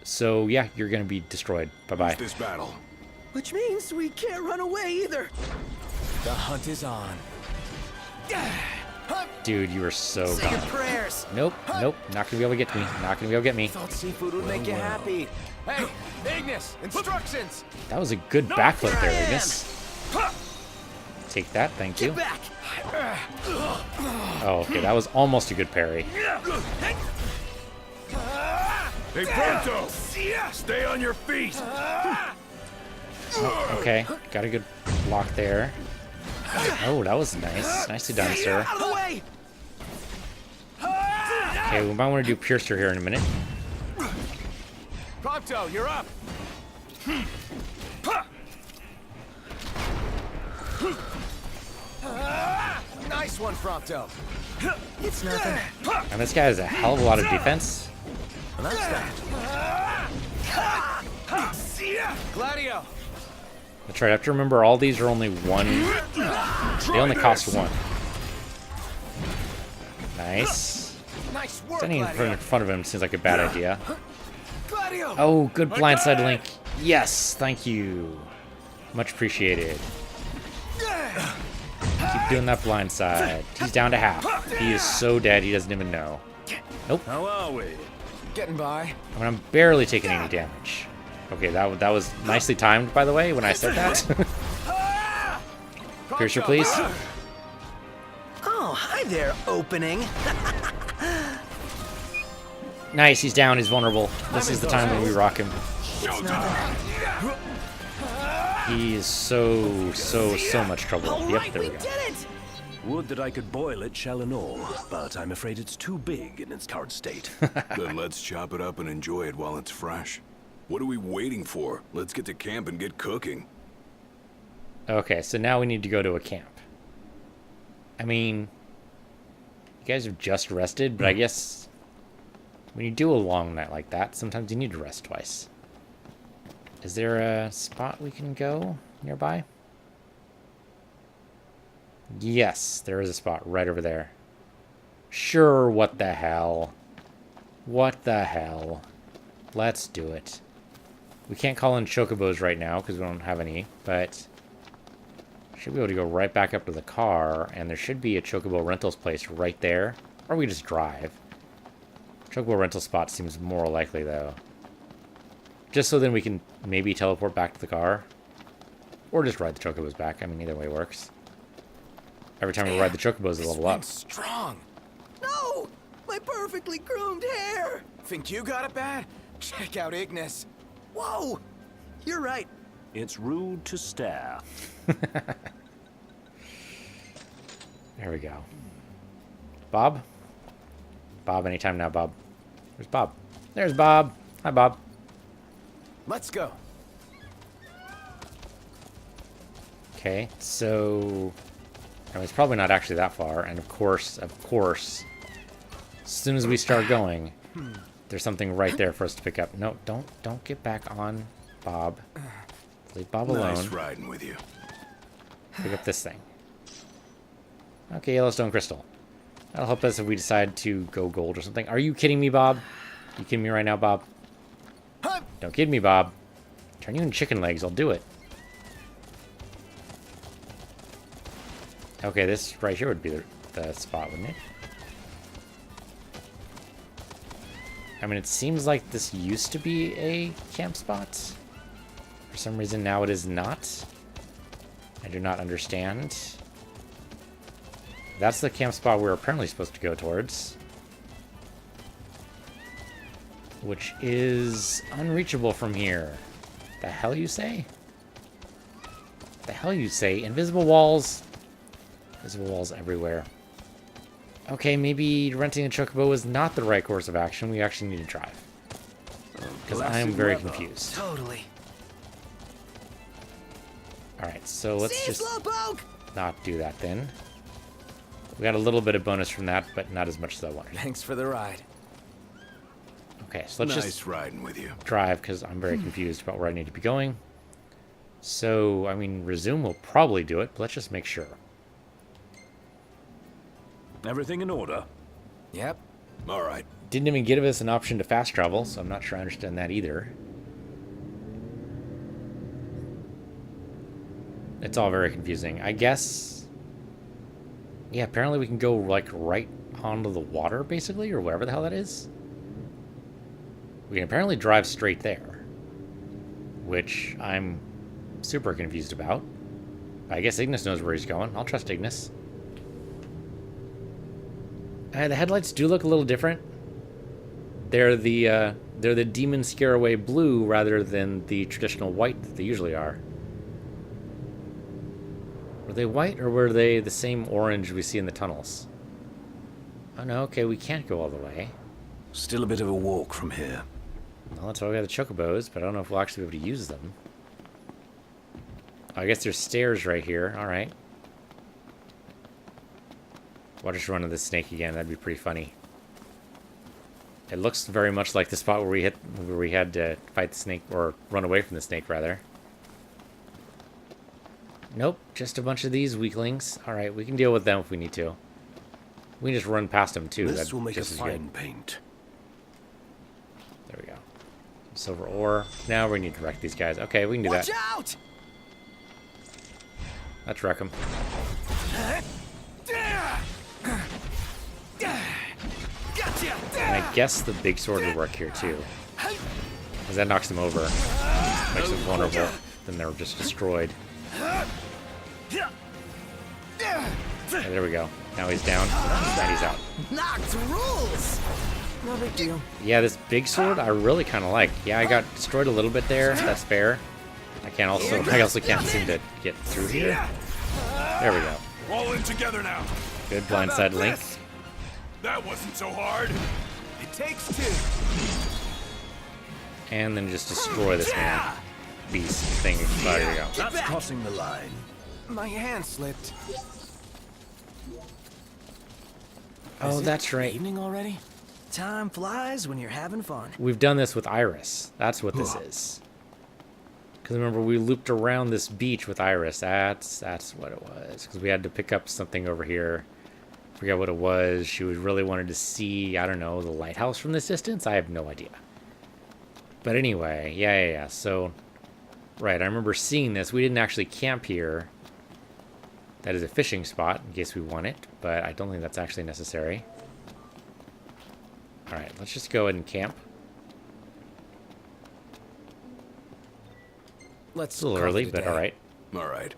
So, yeah, you're going to be destroyed. Bye-bye. This battle. Which means we can't run away either. The hunt is on. Dude, you are so Say your gone. prayers. Nope. Not going to be able to get to me. Not going to be able to get me. Thought seafood would make you happy. Hey, Ignis, instructions. That was a good backflip there, Here I am. Ignis. Take that, thank you. Get back. Oh, okay, that was almost a good parry. Hey, Pronto! Stay on your feet! Oh, okay, got a good block there. Oh, that was nice. Nicely done, sir. Out of the way. Okay, we might want to do Piercer here in a minute. Pronto, you're up. Nice one, Prompto. It's nothing. And this guy has a hell of a lot of defense. Well, that's that. Gladio! That's right. I have to remember all these are only one. They only cost one. Nice. Nice work, Standing in Gladio. front of him seems like a bad idea. Gladio! Oh, good blindside link. Yes, thank you. Much appreciated. Keep doing that blindside. He's down to half. He is so dead he doesn't even know. Nope. How are we? Getting by. I mean, I'm barely taking any damage. Okay, that was nicely timed, by the way, when I said that. Piercer, please. Oh, hi there, opening. Nice, he's down, he's vulnerable. This is the time when we rock him. He is so much trouble. Yep, there we go. Would that I could boil it shell and all, but I'm afraid it's too big in its current state. Then let's chop it up and enjoy it while it's fresh. What are we waiting for? Let's get to camp and get cooking. Okay, so now we need to go to a camp. I mean, you guys have just rested, but I guess when you do a long night like that, sometimes you need to rest twice. Is there a spot we can go nearby? Yes, there is a spot right over there. Sure, what the hell? What the hell? Let's do it. We can't call in chocobos right now because we don't have any, but should be able to go right back up to the car, and there should be a chocobo rentals place right there. Or we just drive. Chocobo rental spot seems more likely, though. Just so then we can maybe teleport back to the car. Or just ride the chocobos back. I mean, either way works. Every time we ride the chocobos, they level up. Strong. No! My perfectly groomed hair! Think you got it bad? Check out Ignis. Whoa! You're right. It's rude to stare. There we go. Bob? Bob, anytime now, Bob. Where's Bob? There's Bob. Hi, Bob. Let's go. Okay, so I mean, it's probably not actually that far, and of course, as soon as we start going, there's something right there for us to pick up. No, don't get back on Bob. Leave Bob alone. Nice riding with you. Pick up this thing. Okay, Yellowstone Crystal. That'll help us if we decide to go gold or something. Are you kidding me, Bob? You kidding me right now, Bob? Don't kid me, Bob. Turn you in chicken legs, I'll do it. Okay, this right here would be the spot, wouldn't it? I mean, it seems like this used to be a camp spot. For some reason, now it is not. I do not understand. That's the camp spot we're apparently supposed to go towards. Which is unreachable from here. The hell you say? The hell you say? Invisible walls. Invisible walls everywhere. Okay, maybe renting a chocobo was not the right course of action. We actually need to drive. Because I am very confused. Totally. Alright, so let's See you, just Slowpoke! not do that then. We got a little bit of bonus from that, but not as much as I wanted. Thanks for the ride. Okay, so let's Nice just riding with you. drive, because I'm very confused about where I need to be going. So, I mean, resume will probably do it, but let's just make sure. Everything in order? Yep. All right. Didn't even give us an option to fast travel, so I'm not sure I understand that either. It's all very confusing. I guess... Yeah, apparently we can go, like, right onto the water, basically, or whatever the hell that is. We can apparently drive straight there. Which I'm super confused about. I guess Ignis knows where he's going. I'll trust Ignis. The headlights do look a little different. They're the demon scare away blue rather than the traditional white that they usually are. Were they white or were they the same orange we see in the tunnels? Oh no, okay, we can't go all the way. Still a bit of a walk from here. Well, that's why we got the chocobos, but I don't know if we'll actually be able to use them. Oh, I guess there's stairs right here. Alright. Watch us run into this snake again. That'd be pretty funny. It looks very much like the spot where we had to fight the snake, or run away from the snake, rather. Nope, just a bunch of these weaklings. Alright, we can deal with them if we need to. We can just run past them, too. This will make a just as good. fine paint. There we go. Silver ore. Now we need to wreck these guys. Okay, we can do Watch that. out! Let's wreck them. Gotcha! And I guess the big sword would work here, too. Because that knocks them over. Makes them vulnerable. Then they're just destroyed. Okay, there we go. Now he's down. And he's out. Knocked rules! No big deal. Yeah, this big sword I really kind of like. Yeah, I got destroyed a little bit there. That's fair. I also can't seem to get through here. There we go. All in together now. Good blindside link. That wasn't so hard. It takes two. And then just destroy this man. Beast thing. Oh, there we go. That's crossing the line. My hand slipped. Oh, Is it that's right. Evening already? Time flies when you're having fun. We've done this with Iris. That's what this is. Because remember, we looped around this beach with Iris. That's what it was. Because we had to pick up something over here. Forget what it was. She really wanted to see, I don't know, the lighthouse from this distance? I have no idea. But anyway, yeah. So, right, I remember seeing this. We didn't actually camp here. That is a fishing spot, in case we want it. But I don't think that's actually necessary. Alright, let's just go ahead and camp. Let's It's a little call early, it a but day. alright. All right.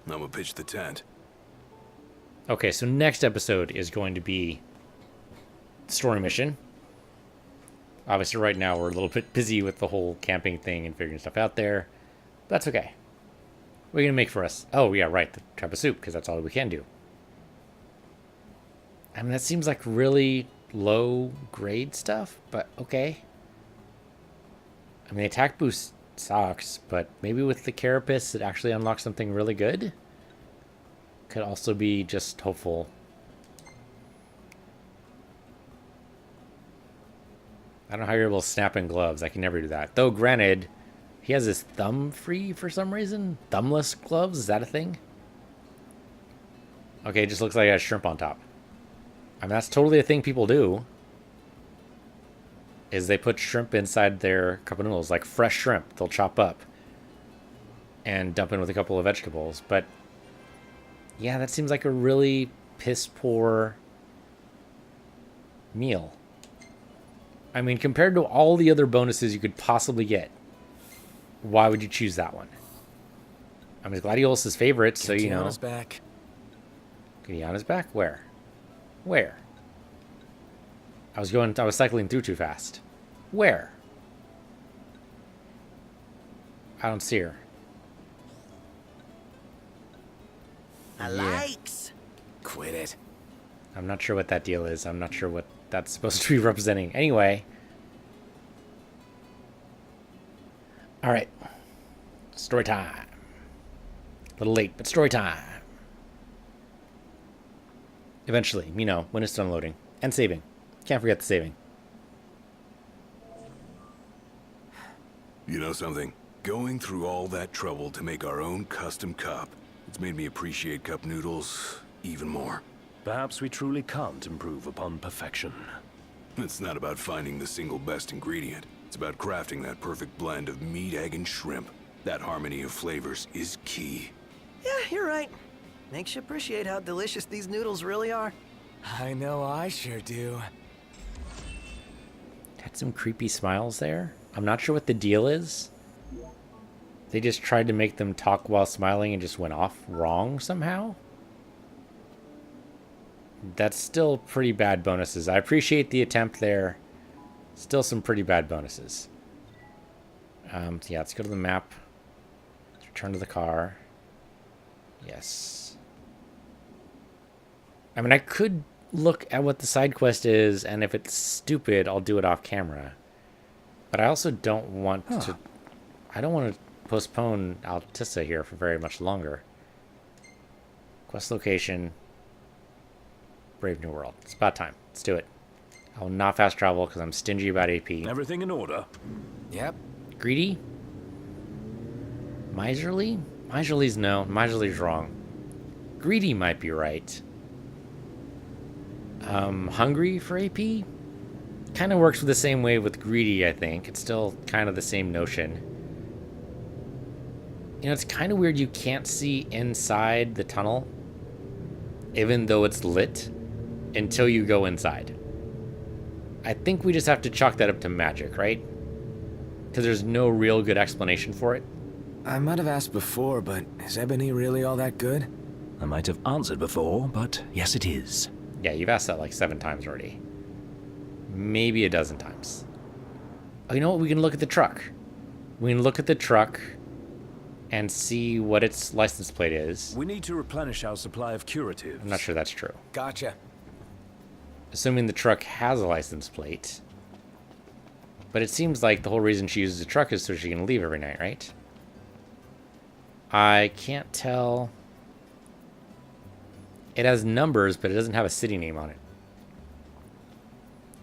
I'm gonna pitch the tent. Okay, so next episode is going to be story mission. Obviously, right now we're a little bit busy with the whole camping thing and figuring stuff out there. But that's okay. What are you going to make for us? Oh, yeah, right, the trap of soup, because that's all we can do. I mean, that seems like really low-grade stuff, but okay. I mean, the attack boost sucks, but maybe with the carapace it actually unlocks something really good? Could also be just hopeful. I don't know how you're able to snap in gloves. I can never do that. Though, granted, he has his thumb free for some reason. Thumbless gloves? Is that a thing? Okay, it just looks like it has shrimp on top. I mean, that's totally a thing people do. Is they put shrimp inside their cup of noodles. Like fresh shrimp. They'll chop up. And dump in with a couple of vegetables. But, yeah, that seems like a really piss-poor meal. I mean, compared to all the other bonuses you could possibly get, why would you choose that one? I mean, Gladiolus's favorite, so you know. Kiana's back. Kiana's back? Where? Where? I was cycling through too fast. Where? I don't see her. I Yeah. likes. Quit it. I'm not sure what that deal is. I'm not sure what that's supposed to be representing. Anyway. Alright. Story time. A little late, but story time. Eventually, you know, when it's done loading. And saving. Can't forget the saving. You know something? Going through all that trouble to make our own custom cup, it's made me appreciate cup noodles even more. Perhaps we truly can't improve upon perfection. It's not about finding the single best ingredient. It's about crafting that perfect blend of meat, egg, and shrimp. That harmony of flavors is key. Yeah, you're right. Makes you appreciate how delicious these noodles really are. I know I sure do. Had some creepy smiles there. I'm not sure what the deal is. They just tried to make them talk while smiling and just went off wrong somehow. That's still pretty bad bonuses. I appreciate the attempt there. Still some pretty bad bonuses. Yeah, let's go to the map. Let's return to the car. Yes. I mean, I could look at what the side quest is, and if it's stupid, I'll do it off camera. But I also don't want to... I don't want to postpone Altissa here for very much longer. Quest location... Brave New World. It's about time. Let's do it. I will not fast travel because I'm stingy about AP. Everything in order? Yep. Greedy? Miserly? Miserly's no. Miserly's wrong. Greedy might be right. Hungry for AP? Kind of works the same way with greedy, I think. It's still kind of the same notion. You know, it's kind of weird you can't see inside the tunnel, even though it's lit, until you go inside. I think we just have to chalk that up to magic, right? Because there's no real good explanation for it. I might have asked before, but is ebony really all that good? I might have answered before, but yes, it is. Yeah, you've asked that like 7 times already. Maybe a dozen times. Oh, you know what? We can look at the truck. We can look at the truck and see what its license plate is. We need to replenish our supply of curatives. I'm not sure that's true. Gotcha. Assuming the truck has a license plate. But it seems like the whole reason she uses the truck is so she can leave every night, right? I can't tell. It has numbers, but it doesn't have a city name on it.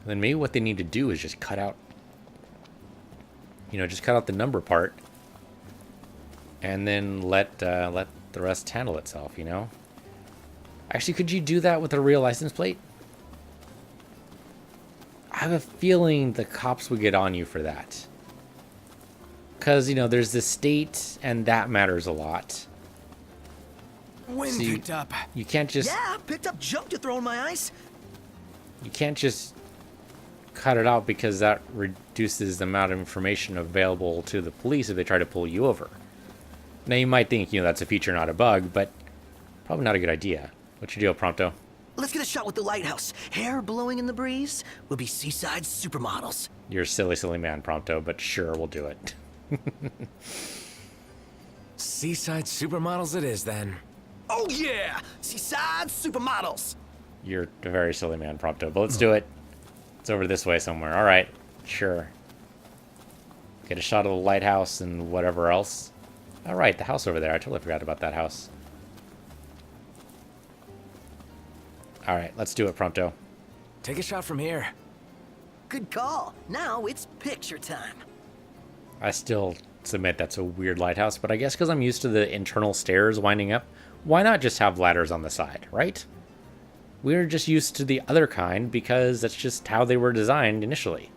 Then maybe what they need to do is just cut out, just cut out the number part, and then let the rest handle itself. Actually, could you do that with a real license plate? I have a feeling the cops would get on you for that, because there's the state, and that matters a lot. Wind picked up. You can't just. Yeah, picked up junk to throw in my ice. You can't just cut it out because that reduces the amount of information available to the police if they try to pull you over. Now you might think, that's a feature, not a bug, but probably not a good idea. What's your deal, Prompto? Let's get a shot with the lighthouse. Hair blowing in the breeze. We'll be seaside supermodels. You're a silly, silly man, Prompto, but sure, we'll do it. Seaside supermodels it is, then. Oh yeah! Seaside supermodels! You're a very silly man, Prompto, but let's do it. It's over this way somewhere. All right, sure. Get a shot of the lighthouse and whatever else. All right, the house over there. I totally forgot about that house. All right, let's do it, Prompto. Take a shot from here. Good call. Now it's picture time. I still submit that's a weird lighthouse, but I guess because I'm used to the internal stairs winding up, why not just have ladders on the side, right? We're just used to the other kind because that's just how they were designed initially.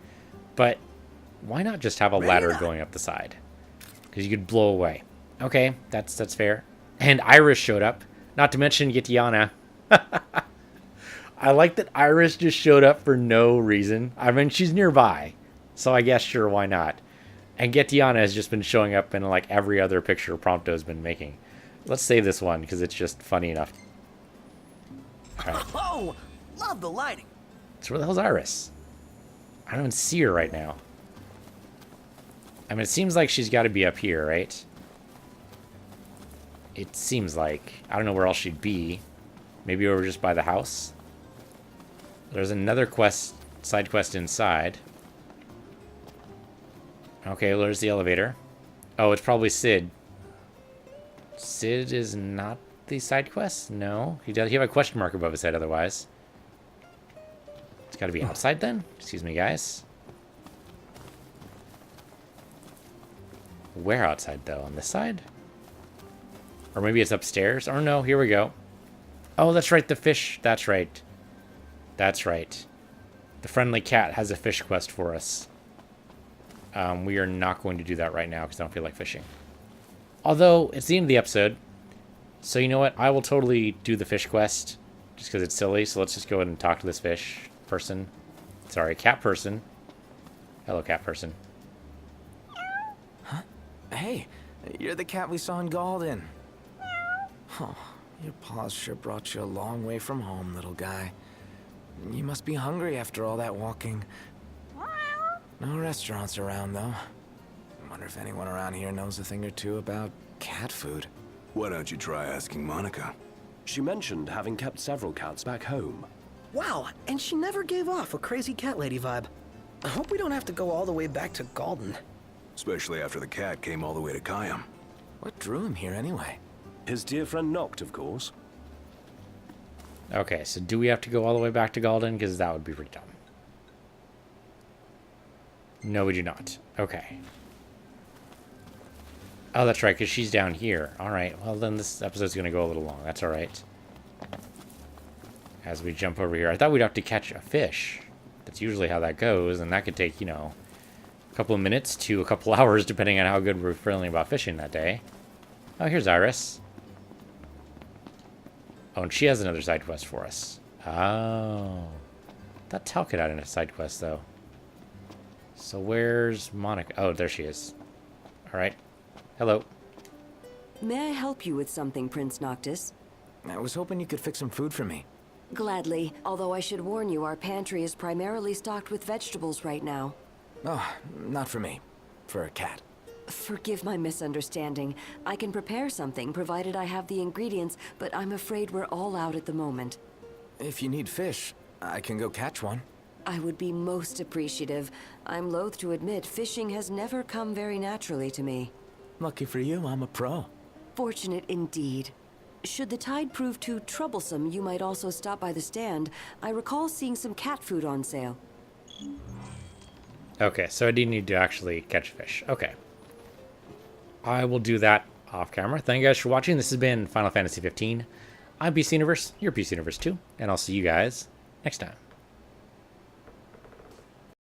But why not just have a ladder going up the side? Because you could blow away. Okay, that's fair. And Iris showed up. Not to mention Gitiana. I like that Iris just showed up for no reason. I mean, she's nearby. So I guess, sure, why not? And Getiana has just been showing up in like every other picture Prompto's been making. Let's save this one because it's just funny enough. Right. Oh, love the lighting. So where the hell's Iris? I don't even see her right now. I mean, it seems like she's got to be up here, right? It seems like. I don't know where else she'd be. Maybe over just by the house. There's another side quest inside. Okay, well, there's the elevator. Oh, it's probably Sid. Sid is not the side quest? No. He have a question mark above his head otherwise. It's got to be outside then? Excuse me, guys. Where outside, though? On this side? Or maybe it's upstairs? Oh, no. Here we go. Oh, that's right. The fish. That's right. That's right. The friendly cat has a fish quest for us. We are not going to do that right now because I don't feel like fishing. Although, it's the end of the episode. So you know what? I will totally do the fish quest. Just because it's silly. So let's just go ahead and talk to this fish person. Sorry, cat person. Hello, cat person. Huh? Hey, you're the cat we saw in Galden. Oh, your paws sure brought you a long way from home, little guy. You must be hungry after all that walking. No restaurants around, though. I wonder if anyone around here knows a thing or two about cat food. Why don't you try asking Monica? She mentioned having kept several cats back home. Wow, and she never gave off a crazy cat lady vibe. I hope we don't have to go all the way back to Galden. Especially after the cat came all the way to Kayam. What drew him here anyway? His dear friend Noct, of course. Okay, so do we have to go all the way back to Galden? Because that would be pretty dumb. No, we do not. Okay. Oh, that's right, because she's down here. All right, well, then this episode's going to go a little long. That's all right. As we jump over here. I thought we'd have to catch a fish. That's usually how that goes, and that could take, you know, a couple of minutes to a couple hours, depending on how good we're feeling about fishing that day. Oh, here's Iris. Oh, and she has another side quest for us. Oh. That Talcott had a side quest, though. So where's Monica? Oh, there she is. All right. Hello. May I help you with something, Prince Noctis? I was hoping you could fix some food for me. Gladly, although I should warn you, our pantry is primarily stocked with vegetables right now. Oh, not for me. For a cat. Forgive my misunderstanding. I can prepare something, provided I have the ingredients, but I'm afraid we're all out at the moment. If you need fish, I can go catch one. I would be most appreciative. I'm loath to admit, fishing has never come very naturally to me. Lucky for you, I'm a pro. Fortunate indeed. Should the tide prove too troublesome, you might also stop by the stand. I recall seeing some cat food on sale. Okay, so I do need to actually catch fish. Okay. I will do that off camera. Thank you guys for watching. This has been Final Fantasy 15. I'm PC Universe, you're PC Universe too, and I'll see you guys next time.